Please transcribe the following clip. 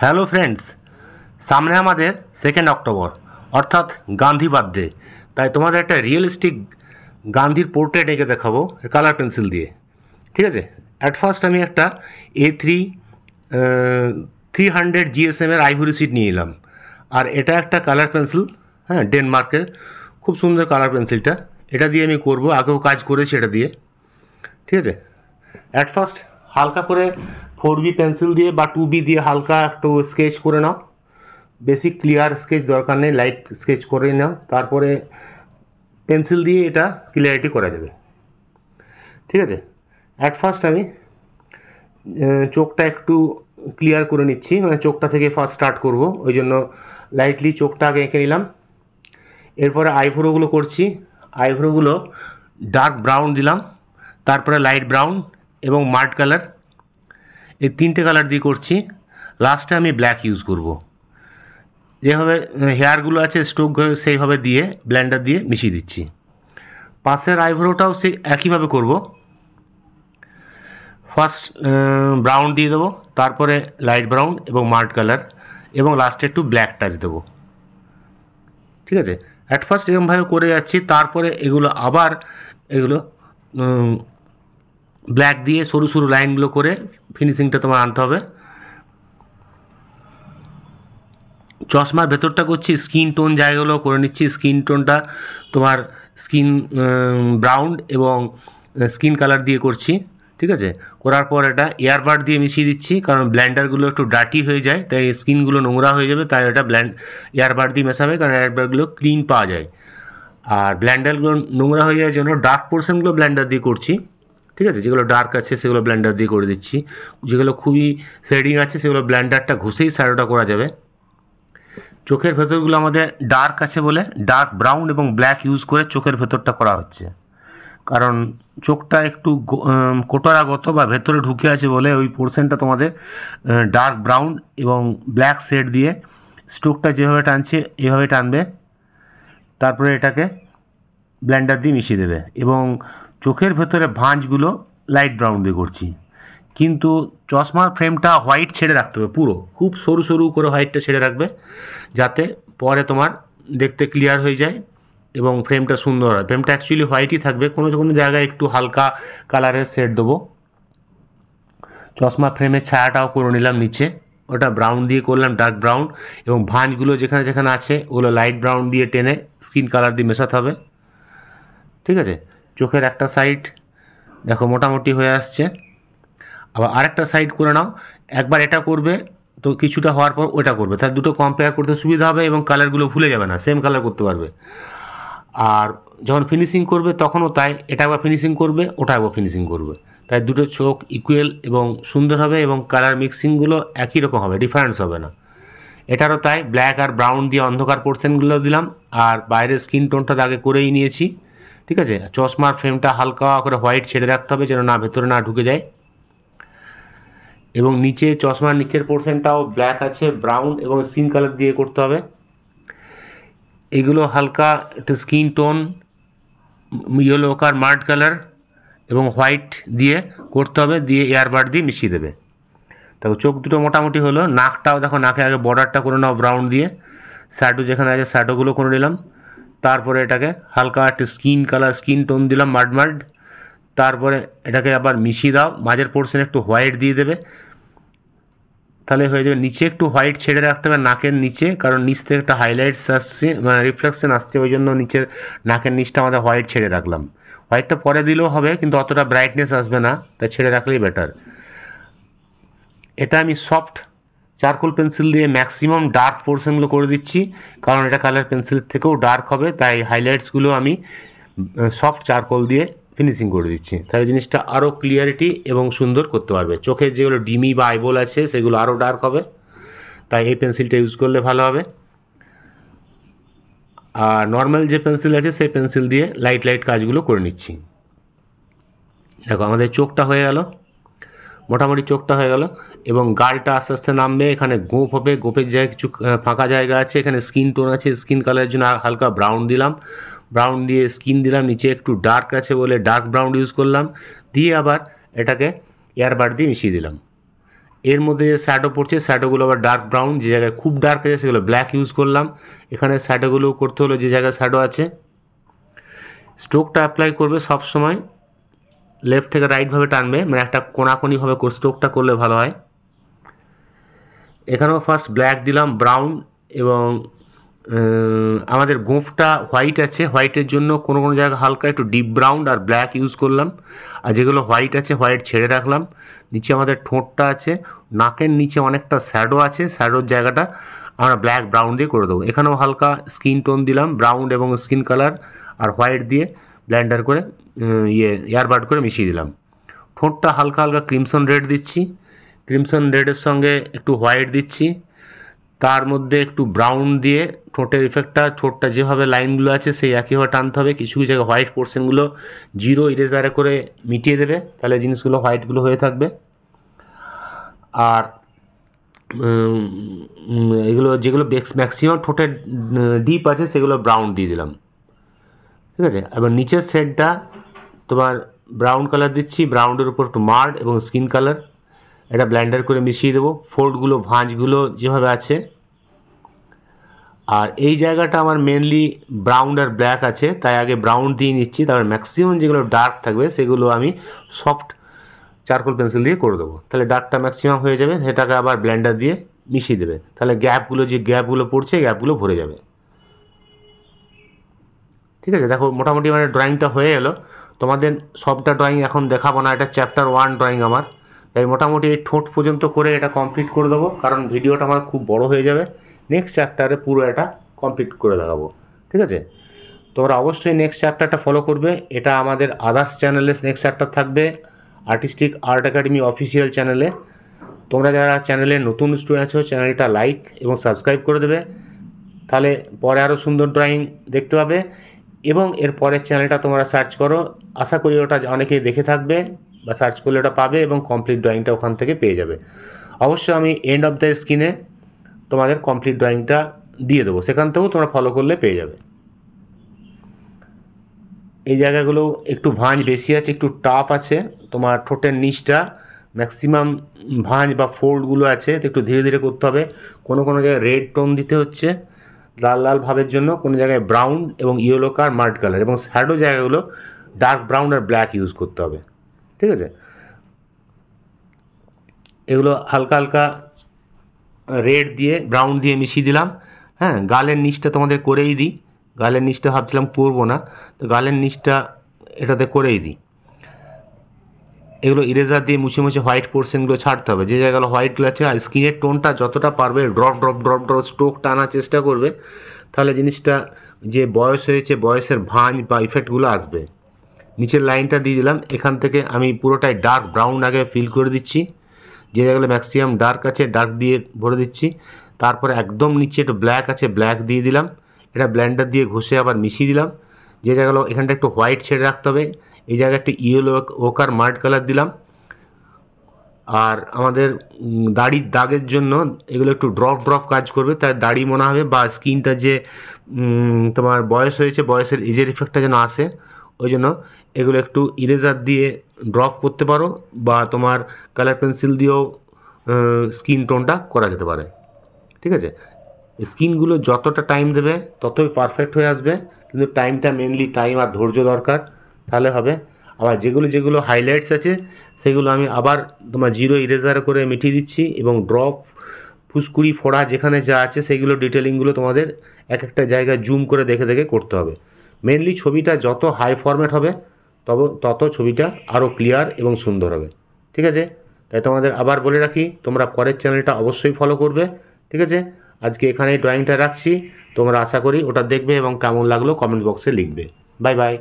Hello friends, সামনে আমাদের 2 October অর্থাৎ গান্ধী বার্থডে। তাই তোমাদের একটা রিয়েলিস্টিক গান্ধীর পোর্ট্রেট এঁকে দেখাবো কালার পেন্সিল দিয়ে। ঠিক আছে, অ্যাট ফার্স্ট আমি একটা A3 300 GSM-এর আইভরি শিট নিয়ে এলাম। আর এটা একটা কালার পেন্সিল, হ্যাঁ, ডেনমার্কের খুব সুন্দর কালার পেন্সিলটা। এটা দিয়ে আমি করব, আগেও কাজ করেছি এটা দিয়ে। ঠিক আছে, অ্যাট ফার্স্ট হালকা করে 4B পেন্সিল দিয়ে বা 2B দিয়ে হালকা একটু স্কেচ করে নাও। বেশি ক্লিয়ার স্কেচ দরকার নেই, লাইট স্কেচ করে নাও, তারপরে পেন্সিল দিয়ে এটা ক্লিয়ারিটি করা যাবে। ঠিক আছে, অ্যাট ফার্স্ট আমি চোখটা একটু ক্লিয়ার করে নিচ্ছি, মানে চোখটা থেকে ফার্স্ট স্টার্ট করব, ওই জন্য লাইটলি চোখটা আগে এঁকে নিলাম। এরপরে আইব্রোগুলো করছি। আইব্রোগুলো ডার্ক ব্রাউন দিলাম, তারপরে লাইট ব্রাউন এবং মাড কালার, এই 3টে কালার দিয়ে করছি। লাস্টে আমি ব্ল্যাক ইউজ করব। যেভাবে হেয়ারগুলো আছে স্ট্রোক সেইভাবে দিয়ে ব্লেন্ডার দিয়ে মিশিয়ে দিচ্ছি। পাশের আইব্রোটাও সেই একইভাবে করব। ফার্স্ট ব্রাউন দিয়ে দেবো, তারপরে লাইট ব্রাউন এবং মাড কালার, এবং লাস্টে একটু ব্ল্যাক টাচ দেবো। ঠিক আছে, অ্যাট ফার্স্ট এরকমভাবে করে যাচ্ছি, তারপরে এগুলো আবার ব্ল্যাক দিয়ে সরু সরু লাইনগুলো করে ফিনিশিংটা তোমার আনতে হবে। চশমার ভেতরটা করছি, স্কিন টোন জায়গাগুলো করে নিচ্ছি। স্কিন টোনটা তোমার স্কিন ব্রাউন এবং স্কিন কালার দিয়ে করছি। ঠিক আছে, করার পর এটা এয়ারবাড দিয়ে মিশিয়ে দিচ্ছি, কারণ ব্লেন্ডারগুলো একটু ডার্টি হয়ে যায়, তাই স্কিনগুলো নোংরা হয়ে যাবে, তাই এটা এয়ারবাড দিয়ে মেশাবে, কারণ এয়ারবাডগুলো ক্লিন পাওয়া যায়। আর ব্লেন্ডারগুলো নোংরা হয়ে যাওয়ার জন্য ডার্ক পোর্শনগুলো ব্লেন্ডার দিয়ে করছি। ঠিক আছে, যেগুলো ডার্ক আছে সেগুলো ব্লেন্ডার দিয়ে করে দিচ্ছি, যেগুলো খুবই শেডিং আছে সেগুলো ব্লেন্ডারটা ঘষেই শ্যাডোটা করা যাবে। চোখের ভেতরগুলো আমাদের ডার্ক আছে বলে ডার্ক ব্রাউন এবং ব্ল্যাক ইউজ করে চোখের ভেতরটা করা হচ্ছে, কারণ চোখটা একটু কোটরাগত বা ভেতরে ঢুকে আছে বলে ওই পোর্শনটা তোমাদের ডার্ক ব্রাউন এবং ব্ল্যাক শেড দিয়ে স্ট্রোকটা যেভাবে টানছে এভাবে টানবে, তারপরে এটাকে ব্লেন্ডার দিয়ে মিশিয়ে দেবে। এবং চোখের ভেতরে ভাঁজগুলো লাইট ব্রাউন দিয়ে করছি, কিন্তু চশমার ফ্রেমটা হোয়াইট ছেড়ে রাখতে হবে, পুরো খুব সরু সরু করে হোয়াইটটা ছেড়ে রাখবে, যাতে পরে তোমার দেখতে ক্লিয়ার হয়ে যায় এবং ফ্রেমটা সুন্দর হয়। ফ্রেমটা অ্যাকচুয়ালি হোয়াইটই থাকবে, কোনো কোনো জায়গায় একটু হালকা কালারের শেড দেবো। চশমা ফ্রেমের ছায়াটাও করে নিলাম নিচে, ওটা ব্রাউন দিয়ে করলাম, ডার্ক ব্রাউন, এবং ভাঁজগুলো যেখানে যেখানে আছে ওগুলো লাইট ব্রাউন দিয়ে টেনে স্কিন কালার দিয়ে মেশাতে হবে। ঠিক আছে, চোখের একটা সাইড দেখো মোটামুটি হয়ে আসছে, আবার আরেকটা সাইড করে নাও। একবার এটা করবে তো কিছুটা হওয়ার পর ওটা করবে, তার দুটো কম্পেয়ার করতে সুবিধা হবে এবং কালারগুলো ভুলে যাবে না, সেম কালার করতে পারবে। আর যখন ফিনিশিং করবে তখনও তাই, এটা একবার ফিনিশিং করবে, ওটা একবার ফিনিশিং করবে, তাই দুটো চোখ ইকুয়াল এবং সুন্দর হবে এবং কালার মিক্সিংগুলো একই রকম হবে, ডিফারেন্স হবে না। এটারও তাই, ব্ল্যাক আর ব্রাউন দিয়ে অন্ধকার পোর্শনগুলো দিলাম, আর বাইরের স্কিন টোনটা আগে করেই নিয়েছি। ঠিক আছে, চশমার ফ্রেমটা হালকা করে হোয়াইট ছেড়ে রাখতে হবে যেন না ভেতরে না ঢুকে যায়, এবং নিচে চশমার নিচের পোর্শনটাও ব্ল্যাক আছে, ব্রাউন এবং স্কিন কালার দিয়ে করতে হবে। এগুলো হালকা একটু স্কিন টোন ইয়েলো কার মাড কালার এবং হোয়াইট দিয়ে করতে হবে, দিয়ে এয়ারবাড দিয়ে মিশিয়ে দেবে। দেখো চোখ দুটো মোটামুটি হলো। নাকটাও দেখো, নাকে আগে বর্ডারটা করে নাও ব্রাউন দিয়ে, শ্যাডো যেখানে আছে শ্যাডোগুলো করে নিলাম, তারপরে এটাকে হালকা একটু স্কিন কালার স্কিন টোন দিলাম মাড মাড, তারপরে এটাকে আবার মিশিয়ে দাও, মাঝের পোর্শনে একটু হোয়াইট দিয়ে দেবে, তাহলে হয়ে যাবে। নিচে একটু হোয়াইট ছেড়ে রাখতে হবে নাকের নিচে, কারণ নিচ থেকে একটা হাইলাইটস আসছে, মানে রিফ্লেকশন আসছে, ওই জন্য নিচের নাকের নিচটা আমাদের হোয়াইট ছেড়ে রাখলাম। হোয়াইটটা পরে দিলেও হবে, কিন্তু অতটা ব্রাইটনেস আসবে না, তাই ছেড়ে রাখলেই বেটার। এটা আমি সফট চারকোল পেন্সিল দিয়ে ম্যাক্সিমাম ডার্ক পোর্শনগুলো করে দিচ্ছি, কারণ এটা কালার পেন্সিলের থেকেও ডার্ক হবে, তাই হাইলাইটসগুলো আমি সফট চারকোল দিয়ে ফিনিশিং করে দিচ্ছি, তাহলে জিনিসটা আরও ক্লিয়ারিটি এবং সুন্দর করতে পারবে। চোখের যেগুলো ডিমি বা আইবল আছে সেগুলো আরও ডার্ক হবে, তাই এই পেন্সিলটা ইউজ করলে ভালো হবে। আর নর্মাল যে পেন্সিল আছে সেই পেন্সিল দিয়ে লাইট লাইট কাজগুলো করে নিচ্ছি। দেখো আমাদের চোখটা হয়ে গেল, মোটামুটি চোখটা হয়ে গেল, এবং গালটা আস্তে আস্তে নামবে, এখানে গোপ হবে, গোপের জায়গায় কিছু ফাঁকা জায়গা আছে, এখানে স্কিন টোন আছে, স্কিন কালারের জন্য হালকা ব্রাউন দিলাম, ব্রাউন দিয়ে স্কিন দিলাম, নিচে একটু ডার্ক আছে বলে ডার্ক ব্রাউন ইউজ করলাম, দিয়ে আবার এটাকে এয়ারবাড দিয়ে মিশিয়ে দিলাম। এর মধ্যে যে শ্যাডো পড়ছে শ্যাডোগুলো আবার ডার্ক ব্রাউন, যে জায়গায় খুব ডার্ক আছে সেগুলো ব্ল্যাক ইউজ করলাম। এখানে শ্যাডোগুলো করতে হলো যে জায়গায় শ্যাডো আছে। স্ট্রোকটা অ্যাপ্লাই করবে সব সময় লেফট থেকে রাইটভাবে টানবে, মানে একটা কোনাকুনিভাবে স্ট্রোকটা করলে ভালো হয়। এখানেও ফার্স্ট ব্ল্যাক দিলাম, ব্রাউন, এবং আমাদের গোঁফটা হোয়াইট আছে, হোয়াইটের জন্য কোনো কোনো জায়গায় হালকা একটু ডিপ ব্রাউন আর ব্ল্যাক ইউজ করলাম। আর যেগুলো হোয়াইট আছে হোয়াইট ছেড়ে রাখলাম। নিচে আমাদের ঠোঁটটা আছে, নাকের নিচে অনেকটা শ্যাডো আছে, শ্যাডোর জায়গাটা আমরা ব্ল্যাক ব্রাউন দিয়ে করে দেবো। এখানেও হালকা স্কিন টোন দিলাম, ব্রাউন এবং স্কিন কালার আর হোয়াইট দিয়ে ব্লেন্ডার করে এয়ারবাড করে মিশিয়ে দিলাম। ঠোঁটটা হালকা হালকা ক্রিমসন রেড দিচ্ছি, ক্রিমসন রেডের সঙ্গে একটু হোয়াইট দিচ্ছি, তার মধ্যে একটু ব্রাউন দিয়ে ঠোঁটের ইফেক্টটা, ঠোঁটটা যেভাবে লাইনগুলো আছে সেই একইভাবে টানতে হবে। কিছু কিছু জায়গায় হোয়াইট পোর্শনগুলো জিরো ইরেজারে করে মিটিয়ে দেবে, তাহলে জিনিসগুলো হোয়াইটগুলো হয়ে থাকবে। আর এগুলো যেগুলো ম্যাক্সিমাম ঠোঁটের ডিপ আছে সেগুলো ব্রাউন দিয়ে দিলাম, ঠিক আছে। এবার নিচের শেডটা তোমার ব্রাউন কালার দিচ্ছি, ব্রাউনের উপর একটু মার্ড এবং স্কিন কালার, এটা ব্লেন্ডার করে মিশিয়ে দেবো। ফোল্ডগুলো ভাঁজগুলো যেভাবে আছে, আর এই জায়গাটা আমার মেনলি ব্রাউন আর ব্ল্যাক আছে, তাই আগে ব্রাউন দিয়ে নিচ্ছি, তারপর ম্যাক্সিমাম যেগুলো ডার্ক থাকবে সেগুলো আমি সফট চারকোল পেন্সিল দিয়ে করে দেবো, তাহলে ডার্কটা ম্যাক্সিমাম হয়ে যাবে। সেটাকে আবার ব্লেন্ডার দিয়ে মিশিয়ে দেবে, তাহলে গ্যাপগুলো যে গ্যাপগুলো পড়ছে গ্যাপগুলো ভরে যাবে, ঠিক আছে। দেখো মোটামুটি মানে ড্রয়িংটা হয়ে এলো। তোমাদের সবটা ড্রয়িং এখন দেখাবো না, এটা চ্যাপ্টার 1 ড্রয়িং আমার, তাই মোটামুটি এই ঠোঁট পর্যন্ত করে এটা কমপ্লিট করে দেবো, কারণ ভিডিওটা আমার খুব বড় হয়ে যাবে। নেক্সট চ্যাপ্টারে পুরো এটা কমপ্লিট করে দেখাবো, ঠিক আছে। তোমরা অবশ্যই নেক্সট চ্যাপ্টারটা ফলো করবে। এটা আমাদের আদার্স চ্যানেলে নেক্সট চ্যাপ্টার থাকবে, আর্টিস্টিক আর্ট একাডেমি অফিসিয়াল চ্যানেলে। তোমরা যারা চ্যানেলে নতুন স্টুডেন্ট আছো চ্যানেলটা লাইক এবং সাবস্ক্রাইব করে দেবে, তাহলে পরে আরও সুন্দর ড্রয়িং দেখতে পাবে। এবং এর পরের চ্যানেলটা তোমরা সার্চ করো, আশা করি ওটা অনেকেই দেখে থাকবে বা সার্চ করলে ওটা পাবে এবং কমপ্লিট ড্রয়িংটা ওখান থেকে পেয়ে যাবে। অবশ্যই আমি এন্ড অফ দ্য স্ক্রিনে তোমাদের কমপ্লিট ড্রয়িংটা দিয়ে দেবো, সেখান থেকেও তোমরা ফলো করলে পেয়ে যাবে। এই জায়গাগুলো একটু ভাঁজ বেশি আছে, একটু টাফ আছে, তোমার ঠোঁটের নিচটা ম্যাক্সিমাম ভাঁজ বা ফোল্ডগুলো আছে, একটু ধীরে ধীরে করতে হবে। কোনো কোনো জায়গায় রেড টোন দিতে হচ্ছে লাল লাল ভাবের জন্য, কোনো জায়গায় ব্রাউন এবং ইয়েলো কালার মাল্ট কালার, এবং শ্যাডো জায়গাগুলো ডার্ক ব্রাউন আর ব্ল্যাক ইউজ করতে হবে, ঠিক আছে। এগুলো হালকা হালকা রেড দিয়ে ব্রাউন দিয়ে মিশিয়ে দিলাম। হ্যাঁ, গালের নিচটা তোমাদের করেই দিই, গালের নিচটা ভাবছিলাম করবো না, তো গালের নিচটা এটাতে করেই দিই। এগুলো ইরেজার দিয়ে মুছে মুছে হোয়াইট পোর্শনগুলো ছাড়তে হবে, যে জায়গাগুলো হোয়াইটগুলো আছে। আর স্কিনের টোনটা যতটা পারবে drop drop drop drop stroke টানার চেষ্টা করবে, তাহলে জিনিসটা যে বয়স হয়েছে বয়সের ভাঁজ বা ইফেক্টগুলো আসবে। নিচের লাইনটা দিয়ে দিলাম, এখান থেকে আমি পুরোটাই ডার্ক ব্রাউন আগে ফিল করে দিচ্ছি, যে জায়গাগুলো ম্যাক্সিমাম ডার্ক আছে ডার্ক দিয়ে ভরে দিচ্ছি। তারপরে একদম নিচে একটু ব্ল্যাক আছে ব্ল্যাক দিয়ে দিলাম, এটা ব্লেন্ডার দিয়ে ঘষে আবার মিশিয়ে দিলাম। যে জায়গাগুলো এখানটা একটু হোয়াইট ছেড়ে রাখতে হবে, এই জায়গায় একটু ইয়েলো ওকার মাল্ট কালার দিলাম। আর আমাদের দাড়ির দাগের জন্য এগুলো একটু ড্রপ ড্রপ কাজ করবে, তার দাড়ি মনে হবে বা স্কিনটা যে তোমার বয়স হয়েছে বয়সের এজের ইফেক্টটা যেন আসে, ওই জন্য এগুলো একটু ইরেজার দিয়ে ড্রপ করতে পারো, বা তোমার কালার পেন্সিল দিয়েও স্কিন টোনটা করা যেতে পারে, ঠিক আছে। স্কিনগুলো যতটা টাইম দেবে ততই পারফেক্ট হয়ে আসবে, কিন্তু টাইমটা মেনলি টাইম আর ধৈর্য দরকার, তাহলে হবে। আবার যেগুলো যেগুলো হাইলাইটস আছে সেগুলো আমি আবার তোমার জিরো ইরেজার করে মিটিয়ে দিচ্ছি, এবং ড্রপ ফুসকুড়ি ফোড়া যেখানে যা আছে সেগুলো ডিটেলিংগুলো তোমাদের এক একটা জায়গায় জুম করে দেখে দেখে করতে হবে। মেনলি ছবিটা যত হাই ফরম্যাট হবে তত ছবিটা আরও ক্লিয়ার এবং সুন্দর হবে, ঠিক আছে। তাই তোমাদের আবার বলে রাখি, তোমরা পরের চ্যানেলটা অবশ্যই ফলো করবে, ঠিক আছে। আজকে এখানেই ড্রয়িংটা রাখছি, তোমরা আশা করি ওটা দেখবে এবং কেমন লাগলো কমেন্ট বক্সে লিখবে। Bye bye.